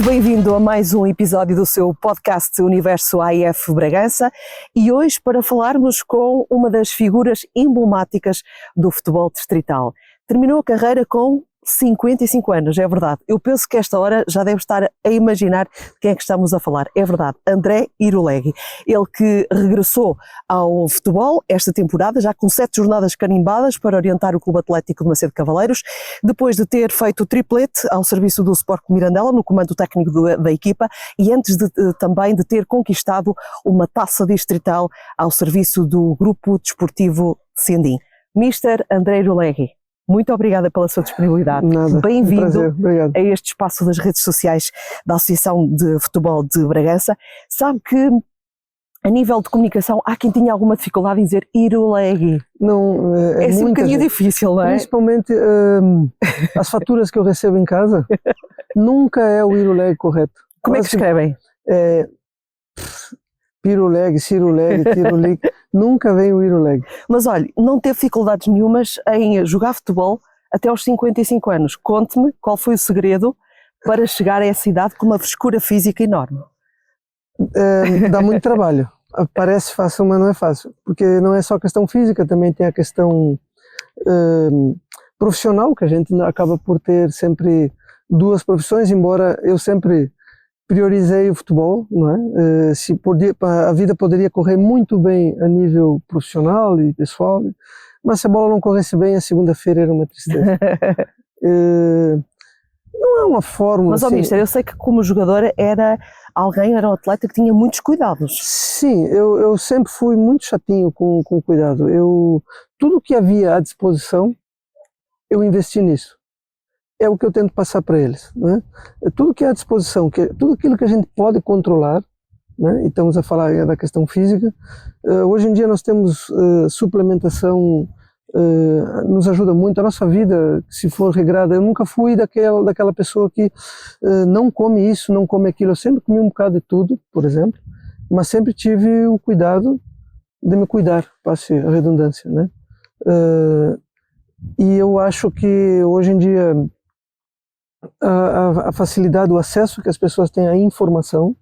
bem-vindo a mais um episódio do seu podcast Universo AIF Bragança e hoje para falarmos com uma das figuras emblemáticas do futebol distrital. Terminou a carreira com 55 anos, é verdade. Eu penso que esta hora já deve estar a imaginar de quem é que estamos a falar. É verdade, André Irulegui. Ele que regressou ao futebol esta temporada, já com 7 jornadas carimbadas para orientar o Clube Atlético de Macedo Cavaleiros, depois de ter feito o triplete ao serviço do Sport Mirandela, no comando técnico da equipa, e antes também de ter conquistado uma taça distrital ao serviço do Grupo Desportivo Sendim. Mister André Irulegui, muito obrigada pela sua disponibilidade. Bem-vindo a este espaço das redes sociais da Associação de Futebol de Bragança. Sabe que, a nível de comunicação, há quem tinha alguma dificuldade em dizer Irulegui. Não, é assim um bocadinho difícil, não é? Principalmente as faturas que eu recebo em casa, nunca é o Irulegui correto. Como é que escrevem? Pirulegui, Cirulegui, Tirulegui, nunca vem o Irulegui. Mas olha, não teve dificuldades nenhumas em jogar futebol até aos 55 anos. Conte-me qual foi o segredo para chegar a essa idade com uma frescura física enorme. Dá muito trabalho. Parece fácil, mas não é fácil. Porque não é só questão física, também tem a questão profissional, que a gente acaba por ter sempre duas profissões, embora eu sempre priorizei o futebol, não é? A vida poderia correr muito bem a nível profissional e pessoal, mas se a bola não corresse bem, a segunda-feira era uma tristeza. Não é uma fórmula. Mas, assim, mister, eu sei que como jogador era um atleta que tinha muitos cuidados. Sim, eu sempre fui muito chatinho com cuidado. Tudo que havia à disposição, eu investi nisso. É o que eu tento passar para eles, né? Tudo que é à disposição, tudo aquilo que a gente pode controlar, né? E estamos a falar da questão física. Hoje em dia nós temos suplementação, nos ajuda muito. A nossa vida, se for regrada, eu nunca fui daquela pessoa que não come isso, não come aquilo. Eu sempre comi um bocado de tudo, por exemplo, mas sempre tive o cuidado de me cuidar, passe a redundância, né? E eu acho que hoje em dia a facilidade, o acesso que as pessoas têm à informação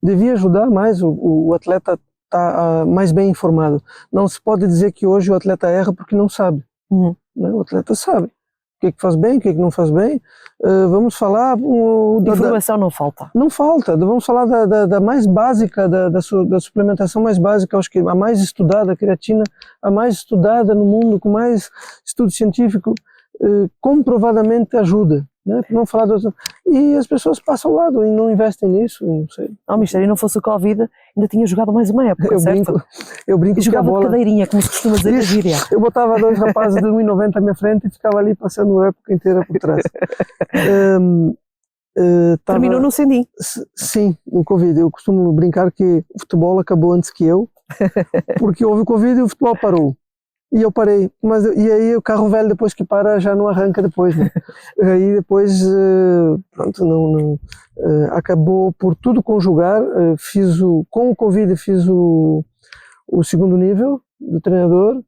devia ajudar mais o atleta estar mais bem informado. Não se pode dizer que hoje o atleta erra porque não sabe. Né? O atleta sabe o que faz bem, o que não faz bem. Vamos falar... Informação não falta. Não falta. Vamos falar da mais básica, da suplementação mais básica, acho que a mais estudada, a creatina, a mais estudada no mundo, com mais estudo científico, comprovadamente ajuda. Né? Não falar e as pessoas passam ao lado e não investem nisso, não sei. Mister, e não fosse o Covid, ainda tinha jogado mais uma época, certo? Eu brinco e jogava que a bola... de cadeirinha, como se costuma dizer na gíria. Eu botava 2 rapazes de 1,90 à minha frente e ficava ali passando a época inteira por trás. Terminou no Sendim. Sim, no Covid. Eu costumo brincar que o futebol acabou antes que eu, porque houve o Covid e o futebol parou. E eu parei, e aí o carro velho depois que para já não arranca depois, né? Aí depois, pronto, acabou por tudo conjugar, com o Covid fiz o segundo nível do treinador,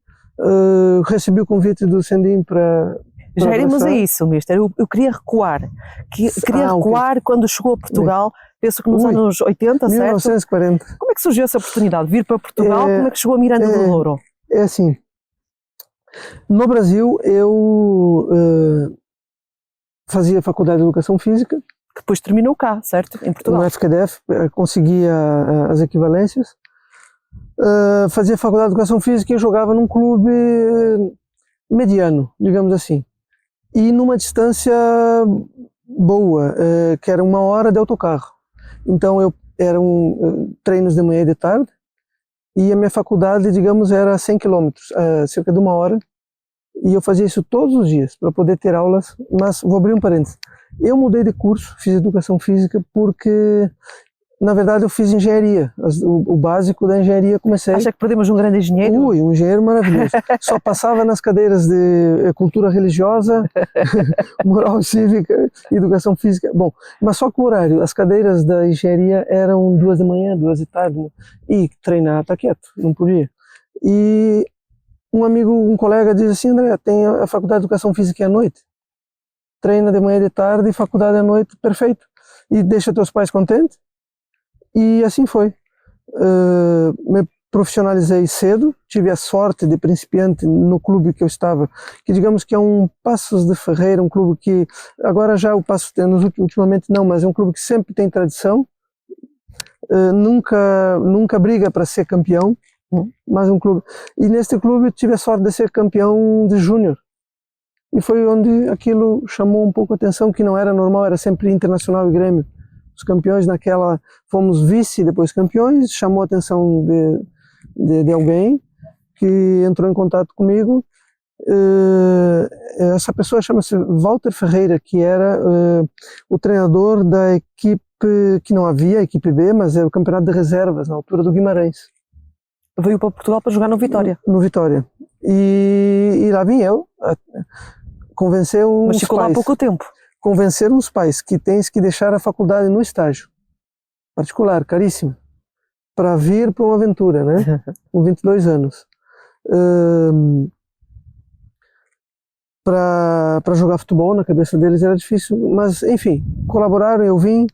recebi o convite do Sendim para... Já iremos a isso, mister. Eu queria recuar, recuar quando chegou a Portugal, penso que nos anos 80, 1940. Certo? Como é que surgiu essa oportunidade? Vir para Portugal, como é que chegou a Miranda do Douro? É assim... No Brasil, eu fazia faculdade de Educação Física. Que depois terminou cá, certo? Em Portugal. No FQDF, conseguia as equivalências. Fazia faculdade de Educação Física e jogava num clube mediano, digamos assim. E numa distância boa, que era 1 hora de autocarro. Então, eram treinos de manhã e de tarde. E a minha faculdade, digamos, era 100 quilômetros, cerca de 1 hora, e eu fazia isso todos os dias para poder ter aulas. Mas vou abrir um parênteses. Eu mudei de curso, fiz Educação Física porque, na verdade, eu fiz engenharia. O básico da engenharia comecei... Acha que perdemos um grande engenheiro? Um engenheiro maravilhoso. Só passava nas cadeiras de cultura religiosa, moral cívica, educação física. Bom, mas só que o horário, as cadeiras da engenharia eram 2 da manhã, 2 da tarde, né? E treinar tá quieto, não podia. E um colega diz assim: André, tem a faculdade de educação física à noite. Treina de manhã e de tarde e faculdade à noite, perfeito. e deixa teus pais contentes. E assim foi. Me profissionalizei cedo, tive a sorte de principiante no clube que eu estava, que digamos que é um Paços de Ferreira, um clube que agora já o Paços ultimamente não, mas é um clube que sempre tem tradição, nunca briga para ser campeão, mas um clube. E neste clube tive a sorte de ser campeão de júnior. E foi onde aquilo chamou um pouco a atenção, que não era normal, era sempre Internacional e Grêmio. Os campeões naquela, fomos vice, depois campeões, chamou a atenção de alguém que entrou em contato comigo. Essa pessoa chama-se Walter Ferreira, que era o treinador da equipe, que não havia, a equipe B, mas era o campeonato de reservas, na altura do Guimarães. Veio para Portugal para jogar no Vitória. No Vitória. E lá vim eu, convencer os pais. Mas ficou lá há pouco tempo. Convencer os pais que tens que deixar a faculdade no estágio particular, caríssimo, para vir para uma aventura, né? Com 22 anos. Para jogar futebol, na cabeça deles era difícil, mas enfim, colaboraram, eu vim.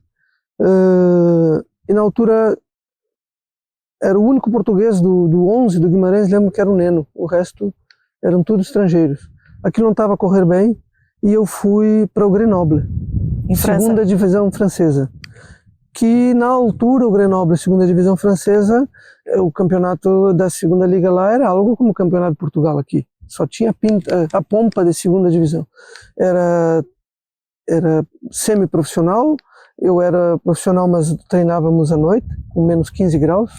E na altura era o único português do 11 do Guimarães, lembro que era o Neno, o resto eram tudo estrangeiros. Aquilo não estava a correr bem e eu fui para o Grenoble, em segunda divisão francesa. Que na altura o Grenoble, segunda divisão francesa, o campeonato da segunda liga lá era algo como o campeonato de Portugal aqui. Só tinha a pompa de segunda divisão. Era semi-profissional, eu era profissional, mas treinávamos à noite, com menos 15 graus.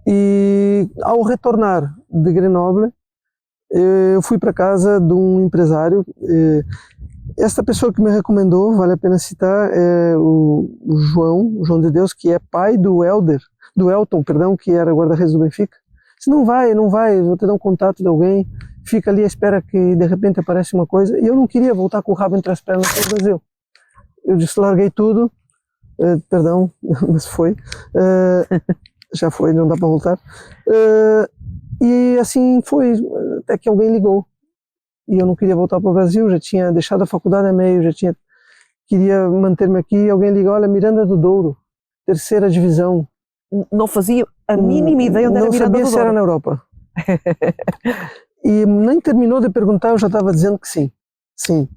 E ao retornar de Grenoble, eu fui para casa de um empresário. Esta pessoa que me recomendou, vale a pena citar, é o João de Deus, que é pai do Elton, que era guarda-redes do Benfica. Se não vai, vou te dar um contato de alguém, fica ali à espera que de repente aparece uma coisa. E eu não queria voltar com o rabo entre as pernas para o Brasil. Eu disse, larguei tudo, perdão, mas foi, já foi, não dá para voltar. E assim foi, até que alguém ligou. E eu não queria voltar para o Brasil, já tinha deixado a faculdade a meio, queria manter-me aqui, e alguém ligou, olha, Miranda do Douro, terceira divisão. Não fazia a mínima ideia onde era Miranda do Douro. Não sabia se era na Europa. E nem terminou de perguntar, eu já estava dizendo que sim. Sim.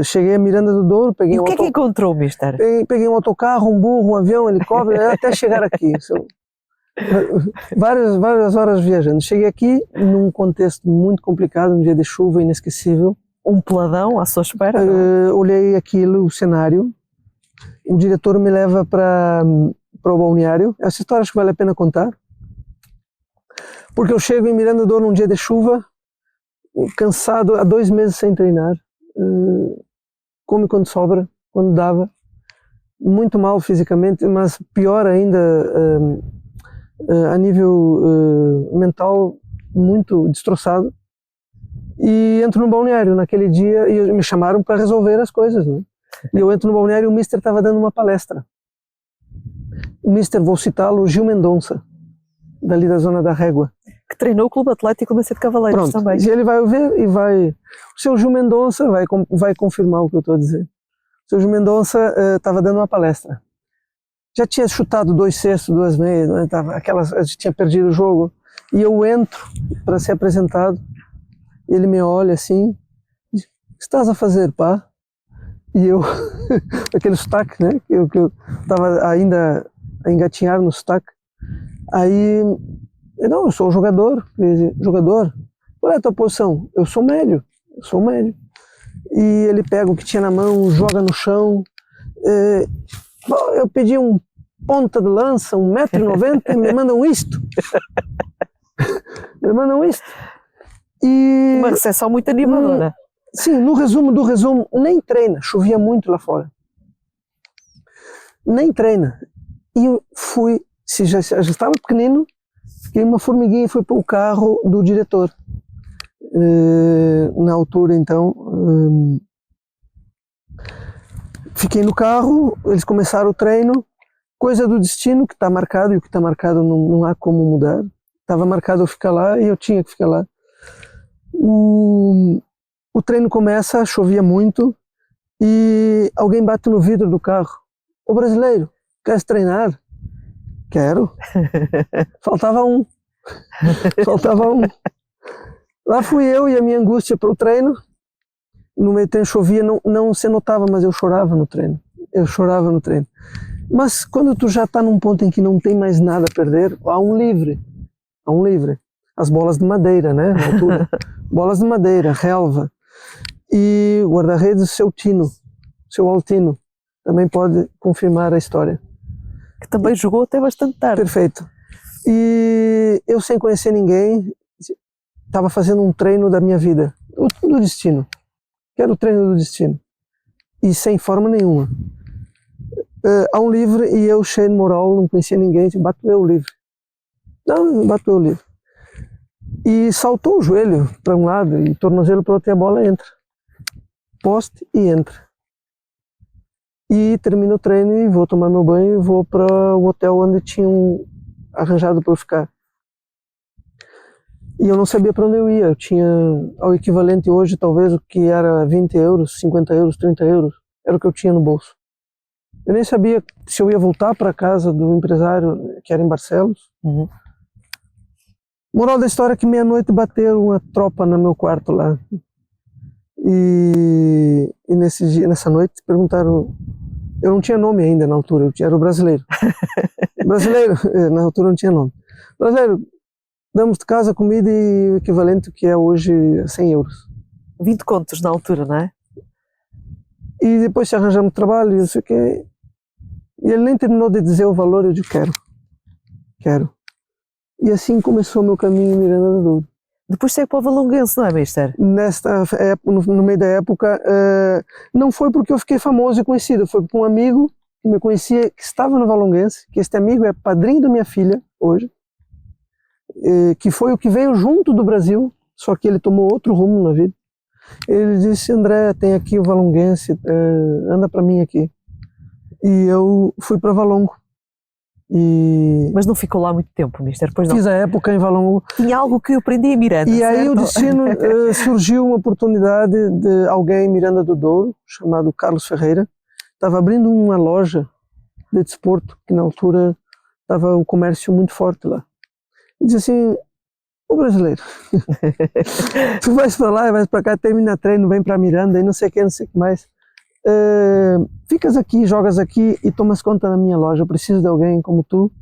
Cheguei a Miranda do Douro, peguei e o que é que encontrou, mister? Peguei um autocarro, um burro, um avião, um helicóptero, até chegar aqui. Várias horas viajando. Cheguei aqui num contexto muito complicado, um dia de chuva inesquecível. Um peladão à sua espera? Olhei aquilo, o cenário. O diretor me leva para o balneário. Essa história acho que vale a pena contar. Porque eu chego em Miranda do Douro num dia de chuva, cansado, há 2 meses sem treinar. Come quando sobra, quando dava. Muito mal fisicamente, mas pior ainda a nível mental, muito destroçado. E entro no balneário naquele dia e me chamaram para resolver as coisas, né? E eu entro no balneário e o mister estava dando uma palestra. O mister, vou citá-lo, Gil Mendonça, dali da zona da Régua. Que treinou o Clube Atlético Albacete de Cavaleiros. Pronto, também. E ele vai ver e vai... O seu Gil Mendonça vai confirmar o que eu estou a dizer. O seu Gil Mendonça estava dando uma palestra. Já tinha chutado 2 cestos, 2 meias, né? Tinha perdido o jogo. E eu entro para ser apresentado. Ele me olha assim, diz, o que estás a fazer, pá? E eu, aquele sotaque, né? Que eu estava ainda a engatinhar no sotaque. Aí, não, eu sou jogador. Jogador? Qual é a tua posição? Eu sou médio. E ele pega o que tinha na mão, joga no chão. Eu pedi um ponta de lança, 1,90 m, e me mandam isto. E uma recepção muito animadora. Sim, no resumo do resumo, nem treina, chovia muito lá fora. Nem treina. E eu fui, já estava pequenino, fiquei uma formiguinha e fui para o carro do diretor. Na altura, então, fiquei no carro, eles começaram o treino, coisa do destino, que está marcado, e o que está marcado não há como mudar. Estava marcado eu ficar lá e eu tinha que ficar lá. O treino começa, chovia muito, e alguém bate no vidro do carro. Ô brasileiro, queres treinar? Quero. Faltava um. Faltava um. Lá fui eu e a minha angústia para o treino. No meio do treino chovia, não se notava, mas eu chorava no treino. Eu chorava no treino. Mas quando tu já está num ponto em que não tem mais nada a perder, há um livre. Há um livre. As bolas de madeira, né? Na altura. Bolas de madeira, relva. E o guarda-redes, seu Tino, seu Altino, também pode confirmar a história. Que também jogou até bastante tarde. Perfeito. E eu, sem conhecer ninguém, estava fazendo um treino da minha vida, do destino. Que era o treino do destino. E sem forma nenhuma. Há um livre e eu, cheio de moral, não conhecia ninguém, bato eu o livre. Não, bato eu o livre. E saltou o joelho para um lado e tornozelo para outro e a bola entra. Poste e entra. E termino o treino e vou tomar meu banho e vou para o hotel onde tinham arranjado para eu ficar. E eu não sabia para onde eu ia. Eu tinha ao equivalente hoje, talvez, o que era 20 euros, 50 euros, 30 euros. Era o que eu tinha no bolso. Eu nem sabia se eu ia voltar para a casa do empresário, que era em Barcelos. Uhum. Moral da história é que meia-noite bateu uma tropa no meu quarto lá. E nessa noite perguntaram... Eu não tinha nome ainda na altura, eu era o brasileiro. Brasileiro, na altura não tinha nome. Brasileiro, damos de casa, comida e o equivalente que é hoje 100 euros. 20 contos na altura, não é? E depois se arranjamos trabalho e não sei o quê. E ele nem terminou de dizer o valor, eu disse, quero. E assim começou o meu caminho em Miranda do Douro. Depois segue para o Valonguense, não é, mister? No meio da época, não foi porque eu fiquei famoso e conhecido, foi porque um amigo que me conhecia, que estava no Valonguense, que este amigo é padrinho da minha filha hoje, que foi o que veio junto do Brasil, só que ele tomou outro rumo na vida. Ele disse, André, tem aqui o Valonguense, anda para mim aqui. E eu fui para Valongo. Mas não ficou lá muito tempo, mister, pois não? Fiz a época em Valongo. Tinha algo que eu aprendi em Miranda, E certo? aí o destino, surgiu uma oportunidade de alguém em Miranda do Douro, chamado Carlos Ferreira, estava abrindo uma loja de desporto, que na altura estava o comércio muito forte lá. E disse assim, ô brasileiro, tu vais para lá, vais para cá, termina treino, vem para Miranda e não sei o que mais. Ficas aqui, jogas aqui e tomas conta da minha loja. Eu preciso de alguém como tu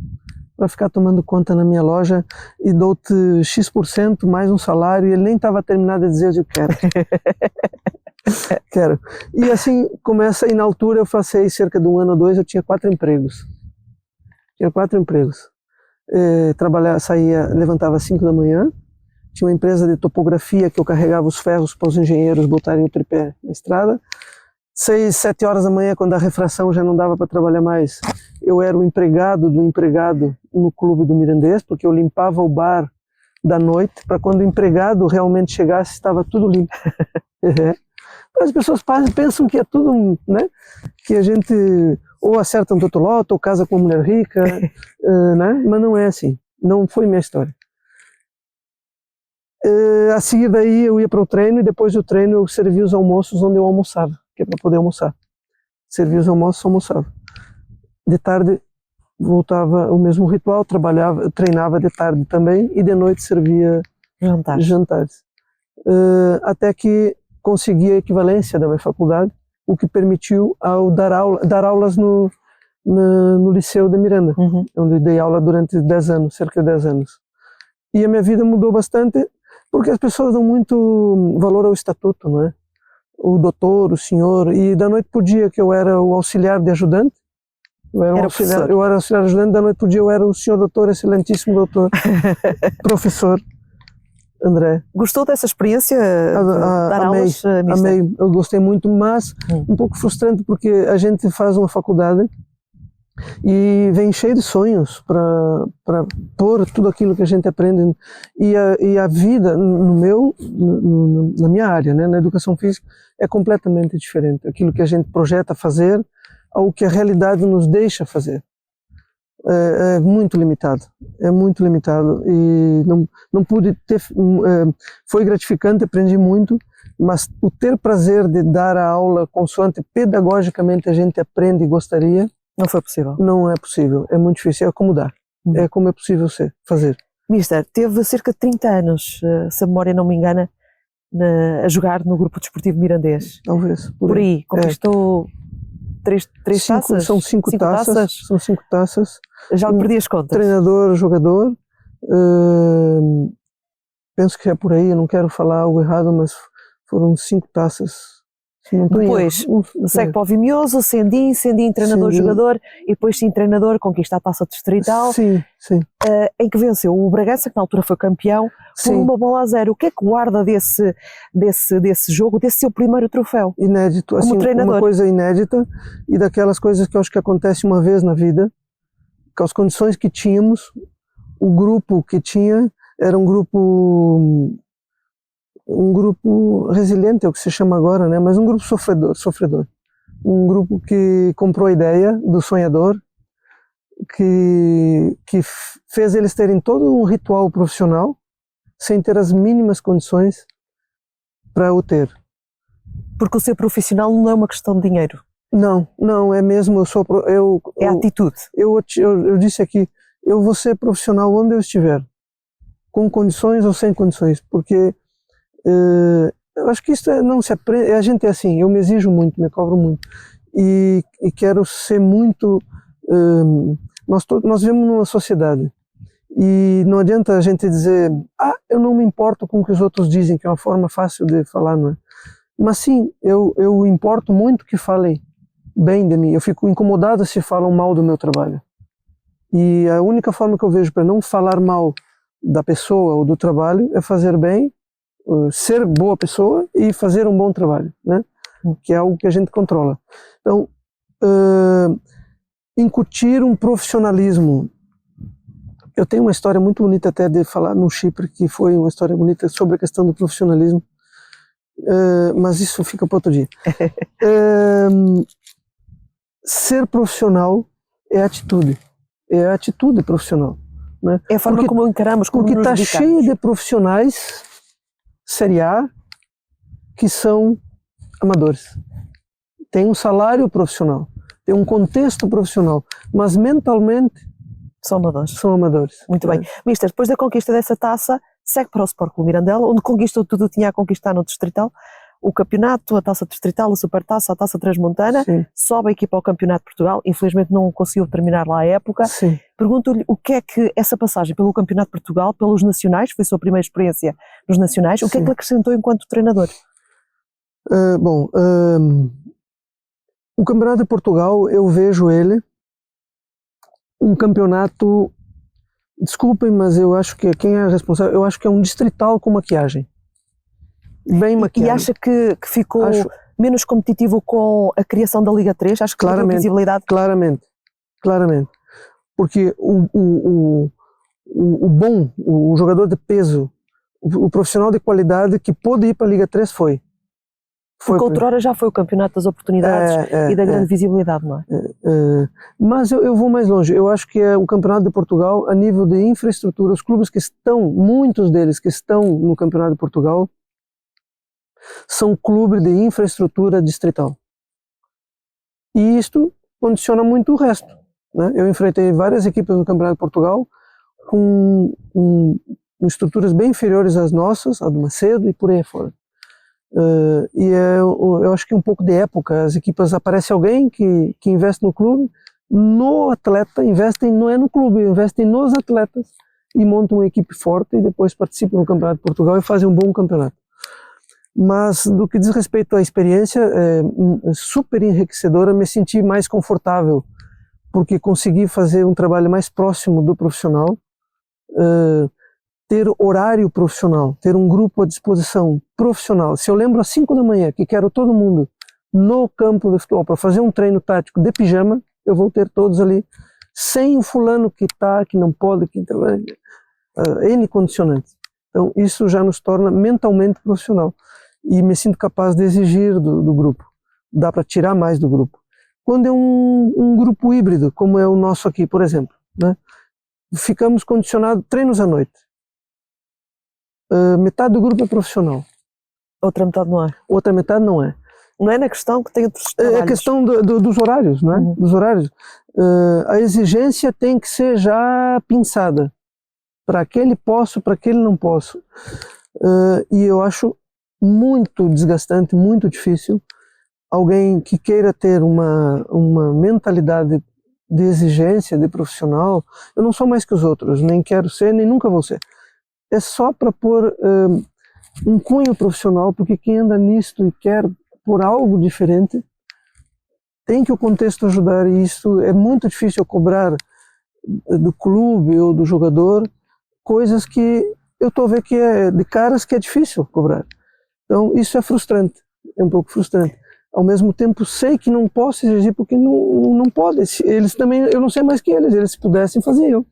para ficar tomando conta na minha loja e dou-te X% mais um salário. E ele nem estava terminado de dizer eu quero. E assim começa, e na altura eu passei cerca de 1 ano ou 2, eu tinha 4 empregos. Levantava às 5 da manhã, tinha uma empresa de topografia que eu carregava os ferros para os engenheiros botarem o tripé na estrada. 6, 7 horas da manhã, quando a refração já não dava para trabalhar mais, eu era o empregado do empregado no clube do Mirandês, porque eu limpava o bar da noite, para quando o empregado realmente chegasse, estava tudo limpo. As pessoas pensam que é tudo, né? Que a gente ou acerta um totoloto, ou casa com uma mulher rica, né? Mas não é assim, não foi minha história. A seguir daí eu ia para o treino, e depois do treino eu servia os almoços onde eu almoçava, que é para poder almoçar. Servia os almoços, almoçava. De tarde voltava o mesmo ritual, treinava de tarde também, e de noite servia jantares. Até que consegui a equivalência da minha faculdade, o que permitiu ao dar aulas no Liceu de Miranda, onde dei aula durante 10 anos, cerca de 10 anos. E a minha vida mudou bastante, porque as pessoas dão muito valor ao estatuto, não é? O doutor, o senhor, e da noite pro dia que eu era o auxiliar de ajudante, eu era auxiliar ajudante, da noite pro dia eu era o senhor doutor, excelentíssimo doutor, professor André. Gostou dessa experiência de dar aulas? Amei, eu gostei muito, mas um pouco frustrante, porque a gente faz uma faculdade e vem cheio de sonhos para pôr tudo aquilo que a gente aprende, e a vida na minha área, né, na educação física, é completamente diferente. Aquilo que a gente projeta fazer ao que a realidade nos deixa fazer é muito limitado, e não pude ter. Foi gratificante, aprendi muito, mas o ter prazer de dar a aula consoante pedagogicamente a gente aprende e gostaria, Não foi possível. não é possível, é muito difícil, é como dar, é como é possível fazer. Mister, teve cerca de 30 anos, se a memória não me engana, a jogar no Grupo Desportivo Mirandês. Talvez. Por aí, conquistou três taças? São cinco taças. São 5 taças. Já perdi as contas. Treinador, jogador. Penso que é por aí, eu não quero falar algo errado, mas foram 5 taças. Depois segue para o Vimioso, Sendim treinador, jogador, e depois sim treinador, conquista a taça distrital, sim. Em que venceu o Bragança, que na altura foi campeão, por 1-0. O que é que guarda desse jogo, desse seu primeiro troféu? Inédito, como assim, treinador. Uma coisa inédita, e daquelas coisas que eu acho que acontece uma vez na vida, com as condições que tínhamos, o grupo que tinha era um grupo resiliente, é o que se chama agora, né? Mas um grupo sofredor. Um grupo que comprou a ideia do sonhador, que fez eles terem todo um ritual profissional, sem ter as mínimas condições para o ter. Porque o ser profissional não é uma questão de dinheiro. Não, é mesmo, é atitude. Eu disse aqui, eu vou ser profissional onde eu estiver, com condições ou sem condições, porque eu acho que isso não se aprende, a gente é assim, eu me exijo muito, me cobro muito, e quero ser muito, nós vivemos numa sociedade, e não adianta a gente dizer, eu não me importo com o que os outros dizem, que é uma forma fácil de falar, não é? Mas sim, eu importo muito que falem bem de mim, eu fico incomodado se falam mal do meu trabalho, e a única forma que eu vejo para não falar mal da pessoa ou do trabalho é fazer bem, ser boa pessoa e fazer um bom trabalho, né? Que é algo que a gente controla. Então, incutir um profissionalismo. Eu tenho uma história muito bonita até de falar no Chipre, que foi uma história bonita sobre a questão do profissionalismo, mas isso fica para outro dia. Ser profissional é a atitude profissional, né? É a forma como encaramos, como porque está cheio de profissionais Série A que são amadores. Tem um salário profissional, tem um contexto profissional, mas mentalmente são amadores. Muito bem. Mister, depois da conquista dessa taça, segue para o Sport Clube Mirandela, onde conquistou tudo o que tinha a conquistar no Distrital, o campeonato, a taça Distrital, a Supertaça, a taça Transmontana, sobe a equipa ao Campeonato de Portugal, infelizmente não conseguiu terminar lá a época. Pergunto-lhe o que é que essa passagem pelo Campeonato de Portugal, pelos nacionais, foi a sua primeira experiência nos nacionais, o que é que lhe acrescentou enquanto treinador? O Campeonato de Portugal, eu vejo ele um campeonato, desculpem, mas eu acho que quem é responsável, eu acho que é um distrital com maquiagem. Bem maquiado. E acha que ficou menos competitivo com a criação da Liga 3? Acho que claramente, visibilidade? Claramente. Porque o jogador de peso, o profissional de qualidade que pôde ir para a Liga 3 foi. Porque outrora já foi o campeonato das oportunidades e da grande visibilidade, não é? Mas eu vou mais longe. Eu acho que é o Campeonato de Portugal, a nível de infraestrutura, os clubes que estão, muitos deles que estão no Campeonato de Portugal, são clubes de infraestrutura distrital. E isto condiciona muito o resto, né? Eu enfrentei várias equipes no Campeonato de Portugal com estruturas bem inferiores às nossas, a do Macedo e por aí fora. Eu acho que um pouco de época, as equipas, aparece alguém que investe no clube, no atleta, não é no clube, investem nos atletas e montam uma equipe forte e depois participam no Campeonato de Portugal e fazem um bom campeonato. Mas do que diz respeito à experiência, é super enriquecedora, me senti mais confortável, porque consegui fazer um trabalho mais próximo do profissional, ter horário profissional, ter um grupo à disposição profissional. Se eu lembro às 5 da manhã que quero todo mundo no campo de futebol para fazer um treino tático de pijama, eu vou ter todos ali, sem o fulano que não pode, N condicionantes. Então isso já nos torna mentalmente profissional e me sinto capaz de exigir do grupo. Dá para tirar mais do grupo. Quando é um grupo híbrido, como é o nosso aqui, por exemplo, né? Ficamos condicionados, treinos à noite. Metade do grupo é profissional. Outra metade não é. outra metade não é. Não é na questão que tem outros É a trabalhos. questão dos horários, não é? Uhum. Dos horários. A exigência tem que ser já pensada. Para aquele posso, para aquele não posso. E eu acho muito desgastante, muito difícil alguém que queira ter uma mentalidade de exigência, de profissional. Eu não sou mais que os outros, nem quero ser, nem nunca vou ser. É só para pôr um cunho profissional, porque quem anda nisto e quer por algo diferente, tem que o contexto ajudar, e isso é muito difícil cobrar do clube ou do jogador coisas que eu estou a ver que é de caras que é difícil cobrar. Então isso é frustrante, é um pouco frustrante. Ao mesmo tempo sei que não posso exigir porque não pode. Eles também, eu não sei mais que eles se pudessem faziam.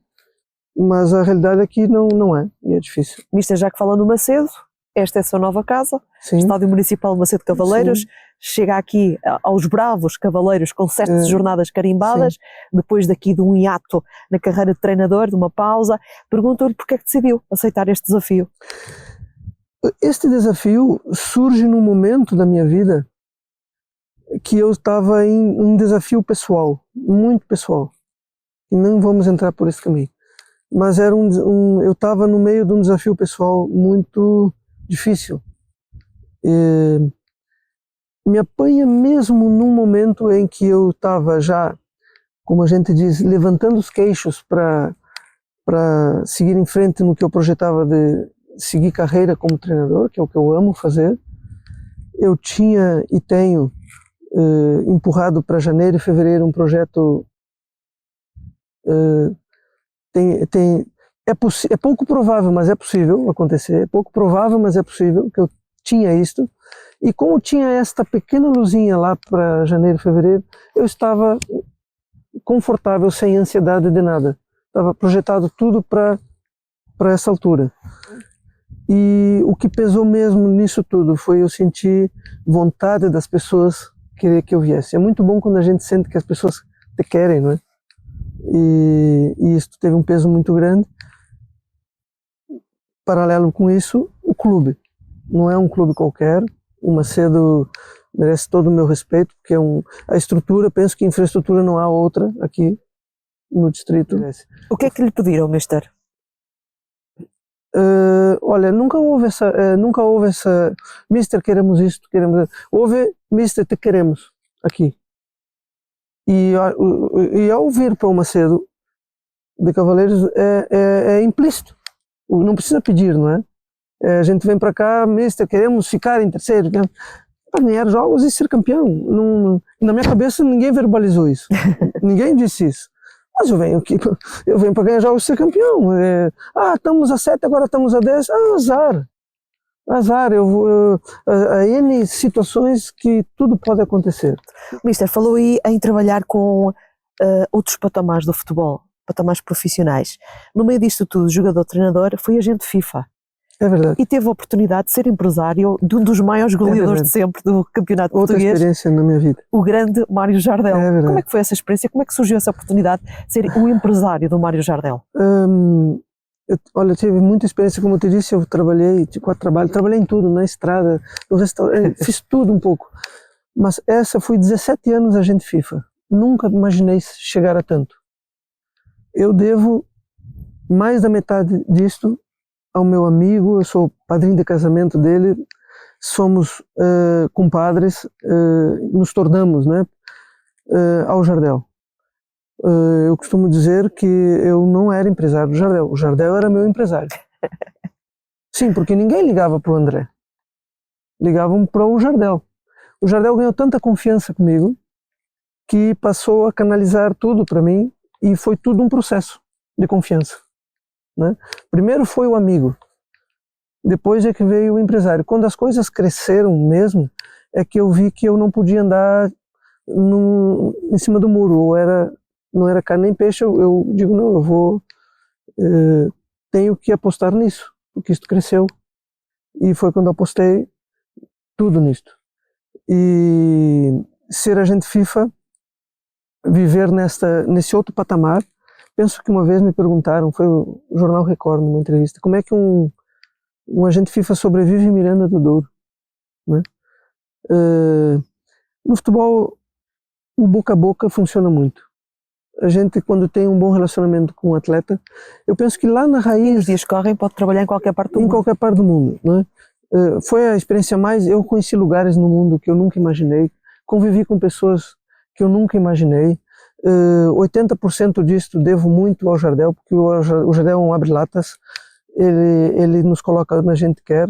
Mas a realidade é que não é, e é difícil. Mister, já que falando do Macedo, esta é a sua nova casa, Sim. Estádio Municipal de Macedo Cavaleiros. Sim. Chega aqui aos bravos cavaleiros com 7 jornadas carimbadas, depois daqui de um hiato na carreira de treinador, de uma pausa. Pergunto-lhe porque é que decidiu aceitar este desafio. Este desafio surge num momento da minha vida que eu estava em um desafio pessoal, muito pessoal, e não vamos entrar por esse caminho. Mas era eu estava no meio de um desafio pessoal muito difícil. Me apanha mesmo num momento em que eu estava já, como a gente diz, levantando os queixos para seguir em frente no que eu projetava de seguir carreira como treinador, que é o que eu amo fazer. Eu tinha e tenho empurrado para janeiro e fevereiro um projeto. É pouco provável, mas é possível acontecer. É pouco provável, mas é possível que eu tinha isto. E como tinha esta pequena luzinha lá para janeiro, fevereiro, eu estava confortável, sem ansiedade de nada. Estava projetado tudo para essa altura. E o que pesou mesmo nisso tudo foi eu sentir vontade das pessoas querer que eu viesse. É muito bom quando a gente sente que as pessoas te querem, não é? E isso teve um peso muito grande. Paralelo com isso, o clube. Não é um clube qualquer. O Macedo merece todo o meu respeito, porque a estrutura, penso que infraestrutura não há outra aqui no distrito. O que é que lhe pediram, mister? Olha, nunca houve essa, mister, queremos isto, queremos. Houve, mister, te queremos aqui. E ao vir para o Macedo de Cavaleiros é implícito. Não precisa pedir, não é? A gente vem para cá, mister, queremos ficar em terceiro, para ganhar jogos e ser campeão. Na minha cabeça ninguém verbalizou isso, ninguém disse isso. Mas eu venho para ganhar jogos e ser campeão. Estamos a 7, agora estamos a 10, azar. Há N situações que tudo pode acontecer. Mister, falou aí em trabalhar com outros patamares do futebol, patamares profissionais. No meio disto tudo, jogador-treinador, foi agente FIFA. É verdade. E teve a oportunidade de ser empresário de um dos maiores goleadores de sempre do campeonato português. Outra experiência na minha vida. O grande Mário Jardel. É verdade. Como é que foi essa experiência? Como é que surgiu essa oportunidade de ser o empresário do Mário Jardel? Olha, tive muita experiência, como eu te disse, eu trabalhei em tudo, na estrada, no restaurante, fiz tudo um pouco. Mas fui 17 anos agente FIFA. Nunca imaginei chegar a tanto. Eu devo mais da metade disto ao meu amigo, eu sou padrinho de casamento dele, somos compadres, nos tornamos, né, ao Jardel. Eu costumo dizer que eu não era empresário do Jardel, o Jardel era meu empresário. Sim, porque ninguém ligava para o André, ligavam para o Jardel. O Jardel ganhou tanta confiança comigo que passou a canalizar tudo para mim e foi tudo um processo de confiança, né? Primeiro foi o amigo, depois é que veio o empresário. Quando as coisas cresceram mesmo, é que eu vi que eu não podia andar em cima do muro, não era carne nem peixe. Eu digo, não, tenho que apostar nisso, porque isto cresceu. E foi quando apostei tudo nisto. E ser agente FIFA, viver nesse outro patamar. Penso que uma vez me perguntaram, foi o Jornal Record, numa entrevista, como é que um agente FIFA sobrevive em Miranda do Douro? né? No futebol, o boca a boca funciona muito. A gente, quando tem um bom relacionamento com um atleta, eu penso que lá na raiz... Os dias correm, pode trabalhar em qualquer parte do mundo. Em qualquer parte do mundo, né? Foi a experiência mais... Eu conheci lugares no mundo que eu nunca imaginei, convivi com pessoas que eu nunca imaginei. 80% disso devo muito ao Jardel, porque o Jardel é um abre-latas, ele nos coloca onde a gente quer.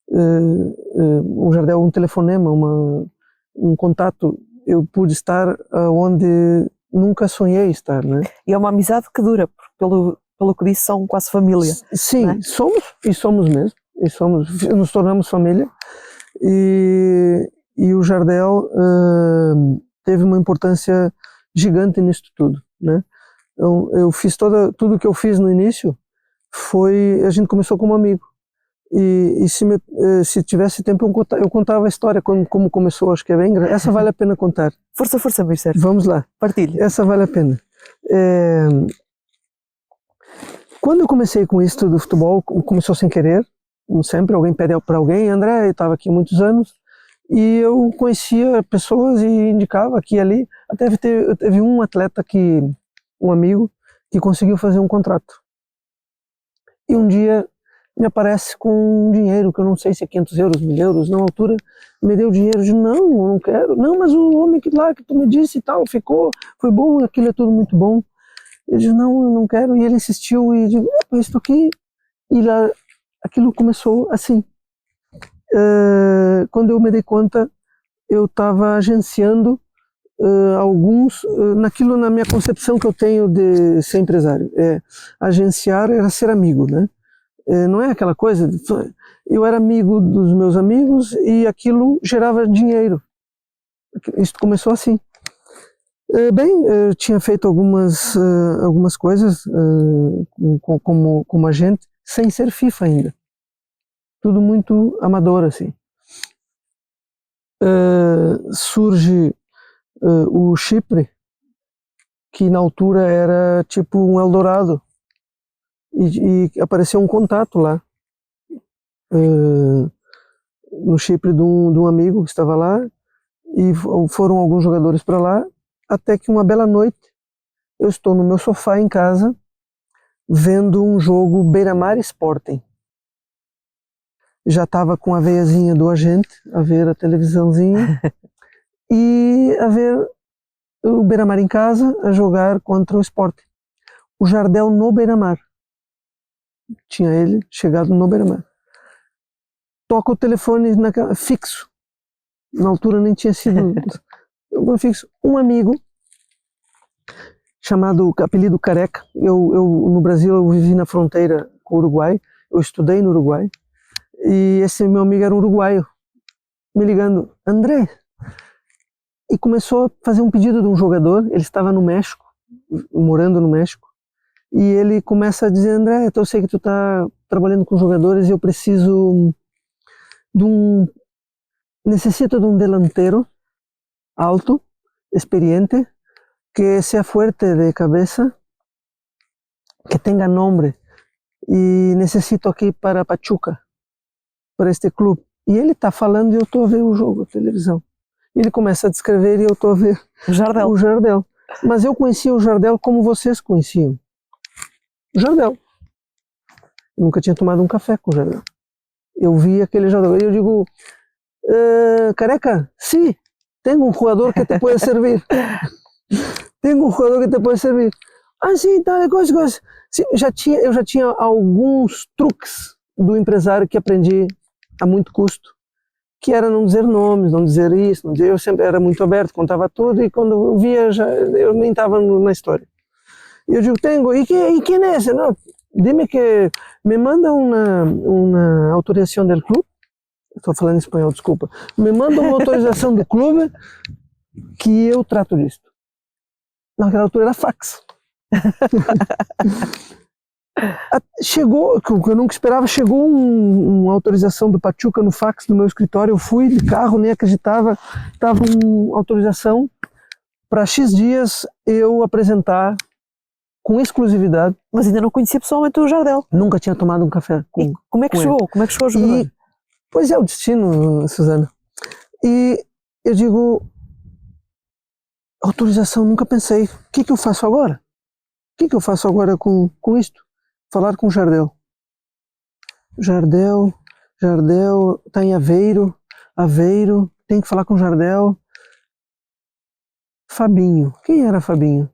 O Jardel, um telefonema, um contato, eu pude estar onde nunca sonhei estar, né? E é uma amizade que dura, porque pelo que disse são quase família. Sim, não é? somos mesmo, nos tornamos família, e o Jardel teve uma importância gigante nisso tudo, né? Então, eu fiz tudo que eu fiz no início, a gente começou como amigo, e se tivesse tempo eu contava a história, como começou, acho que é bem engraçado. Essa vale a pena contar. Força, Mister. Vamos lá. Partilha. Essa vale a pena. Quando eu comecei com isso do futebol, começou sem querer, como sempre, alguém pede para alguém. André, eu estava aqui há muitos anos, e eu conhecia pessoas e indicava aqui e ali. Até teve um atleta, um amigo, que conseguiu fazer um contrato. E um dia me aparece com dinheiro, que eu não sei se é 500 euros, 1000 euros, na altura me deu dinheiro. Eu disse, não, eu não quero. Não, mas o homem que tu me disse e tal, foi bom, aquilo é tudo muito bom. Eu disse, não, eu não quero. E ele insistiu e digo, isso aqui. E lá, aquilo começou assim. Quando eu me dei conta, eu estava agenciando alguns, na minha concepção que eu tenho de ser empresário. Agenciar era ser amigo, né? Não é aquela coisa, eu era amigo dos meus amigos e aquilo gerava dinheiro. Isso começou assim. Eu tinha feito algumas coisas como agente, sem ser FIFA ainda. Tudo muito amador, assim. Surge o Chipre, que na altura era tipo um Eldorado. E apareceu um contato lá no Chipre de um amigo que estava lá, e foram alguns jogadores para lá, até que uma bela noite eu estou no meu sofá em casa vendo um jogo Beira-Mar Sporting. Já estava com a veiazinha do agente a ver a televisãozinha e a ver o Beira-Mar em casa a jogar contra o Sporting. O Jardel no Beira-Mar. Tinha ele chegado no Beira-Mar. Toca o telefone fixo. Na altura nem tinha sido fixo. Um amigo chamado, apelido Careca. No Brasil eu vivi na fronteira com o Uruguai. Eu estudei no Uruguai. E esse meu amigo era um uruguaio. Me ligando, André. E começou a fazer um pedido de um jogador. Ele estava no México, morando no México. E ele começa a dizer, André, eu sei que tu está trabalhando com jogadores e eu preciso necesito de um delantero alto, experiente, que sea fuerte de cabeza, que tenga nombre. E necessito aqui para Pachuca, para este clube. E ele está falando e eu estou a ver o jogo, a televisão. Ele começa a descrever e eu estou a ver o Jardel. Mas eu conhecia o Jardel como vocês conheciam. Jardel. Eu nunca tinha tomado um café com o Jardel. Eu vi aquele jogador e eu digo, Careca, sim, tenho um jogador que te pode servir. Tenho um jogador que te pode servir. Ah, sim, tá, coisa. Sim, eu já tinha alguns truques do empresário que aprendi a muito custo, que era não dizer nomes, não dizer isso, não dizer, eu sempre era muito aberto, contava tudo e quando eu via, eu nem estava na história. E eu digo, tenho, e quem é esse? Não, dime que me manda uma autorização do clube, estou falando em espanhol, desculpa, me manda uma autorização do clube que eu trato disso. Naquela altura era fax. Chegou, que eu nunca esperava, chegou uma autorização do Pachuca no fax no meu escritório, eu fui de carro, nem acreditava, estava uma autorização para X dias eu apresentar com exclusividade. Mas ainda não conhecia pessoalmente o Jardel. Nunca tinha tomado um café com como é que chegou? Ele. Como é que chegou o jogador? Pois é o destino, Susana. E eu digo, autorização, nunca pensei. O que eu faço agora? O que eu faço agora com isto? Falar com o Jardel. Jardel está em Aveiro, tem que falar com o Jardel. Fabinho, quem era Fabinho?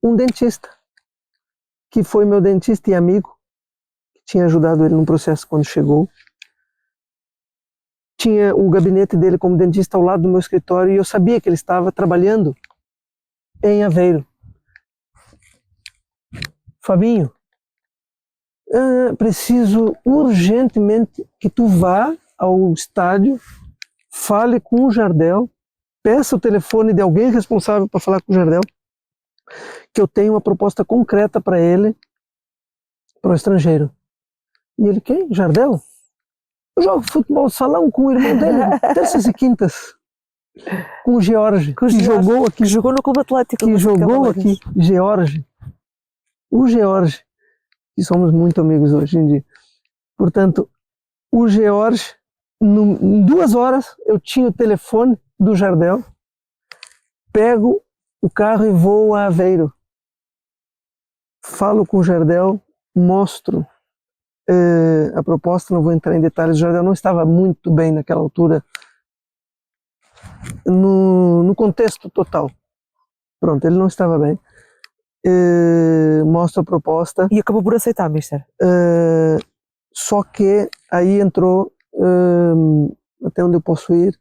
Um dentista, que foi meu dentista e amigo, que tinha ajudado ele no processo quando chegou. Tinha o gabinete dele como dentista ao lado do meu escritório e eu sabia que ele estava trabalhando em Aveiro. Fabinho, preciso urgentemente que tu vá ao estádio, fale com o Jardel, peça o telefone de alguém responsável para falar com o Jardel, que eu tenho uma proposta concreta para ele, para o estrangeiro. E ele, quem? Jardel? Eu jogo futebol salão com o irmão dele, terças e quintas, com o George, que jogou aqui. Que jogou no Clube Atlético. Que jogou aqui, George. O George, e somos muito amigos hoje em dia. Portanto, o George, em 2 horas, eu tinha o telefone do Jardel, pego o carro e vou a Aveiro. Falo com o Jardel, mostro a proposta, não vou entrar em detalhes. O Jardel não estava muito bem naquela altura, no contexto total. Pronto, ele não estava bem. Mostro a proposta. E acabou por aceitar, mister? Só que aí entrou, até onde eu posso ir,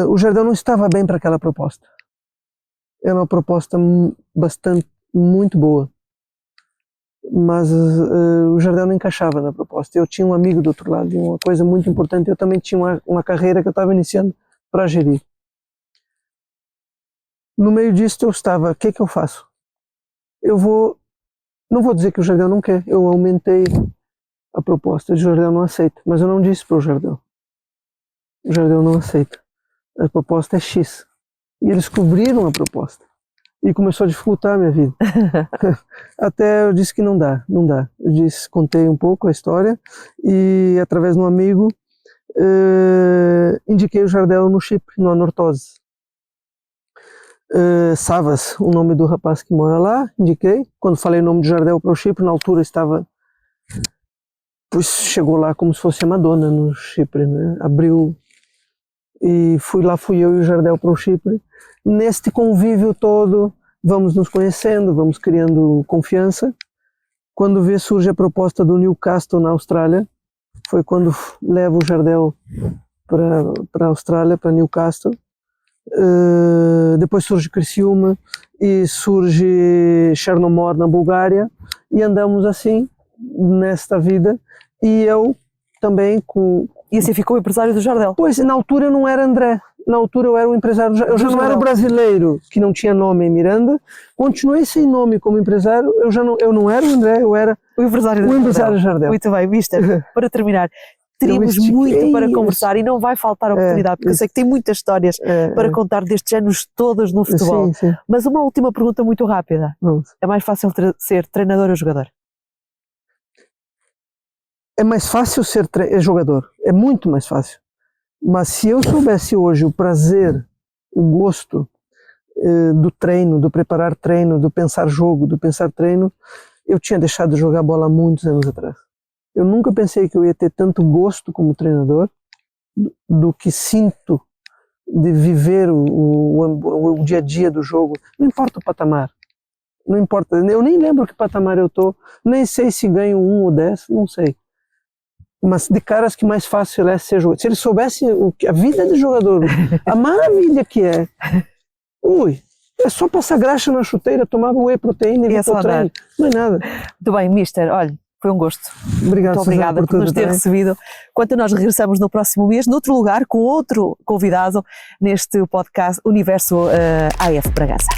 o Jardel não estava bem para aquela proposta. Era uma proposta muito boa, mas o Jardel não encaixava na proposta. Eu tinha um amigo do outro lado, e uma coisa muito importante, eu também tinha uma carreira que eu estava iniciando para gerir. No meio disso eu estava, o que eu faço? Não vou dizer que o Jardel não quer, eu aumentei a proposta, o Jardel não aceita, mas eu não disse para o Jardel não aceita, a proposta é X. E eles cobriram a proposta e começou a dificultar a minha vida. Até eu disse que não dá. Eu contei um pouco a história e através de um amigo indiquei o Jardel no Chipre, no Anortose. Savas, o nome do rapaz que mora lá, indiquei. Quando falei o nome de Jardel para o Chipre, na altura estava, pois chegou lá como se fosse a Madonna no Chipre, né? Abriu e fui eu e o Jardel para o Chipre. Neste convívio todo, vamos nos conhecendo, vamos criando confiança. Quando surge a proposta do Newcastle na Austrália, foi quando levo o Jardel para a Austrália, para Newcastle. Depois surge Criciúma e surge Chernomor na Bulgária e andamos assim nesta vida. E eu também E assim ficou o empresário do Jardel? Pois, na altura eu não era André, na altura eu era o empresário, eu já não era o brasileiro que não tinha nome em Miranda, continuei sem nome como empresário, eu não era o André, eu era o empresário do Jardel. Muito bem, mister, para terminar, teríamos muito para conversar e não vai faltar oportunidade, porque eu sei que tem muitas histórias para contar destes anos todos no futebol. Sim. Mas uma última pergunta muito rápida. É mais fácil ser treinador ou jogador? É mais fácil ser jogador, é muito mais fácil. Mas se eu soubesse hoje o prazer, o gosto do treino, do preparar treino, do pensar jogo, do pensar treino, eu tinha deixado de jogar bola há muitos anos atrás. Eu nunca pensei que eu ia ter tanto gosto como treinador do que sinto de viver o dia a dia do jogo. Não importa o patamar, não importa, eu nem lembro que patamar eu estou, nem sei se ganho 1 ou 10, não sei. Mas de caras que mais fácil é ser jogador. Se eles soubessem a vida de jogador, a maravilha que é, é só passar graxa na chuteira, tomar whey proteína e vir para o treino. Não é nada. Muito bem, mister, olha, foi um gosto. Obrigado, muito obrigada por nos ter recebido. Quanto a nós, regressamos no próximo mês, noutro lugar, com outro convidado, neste podcast Universo AF Bragança.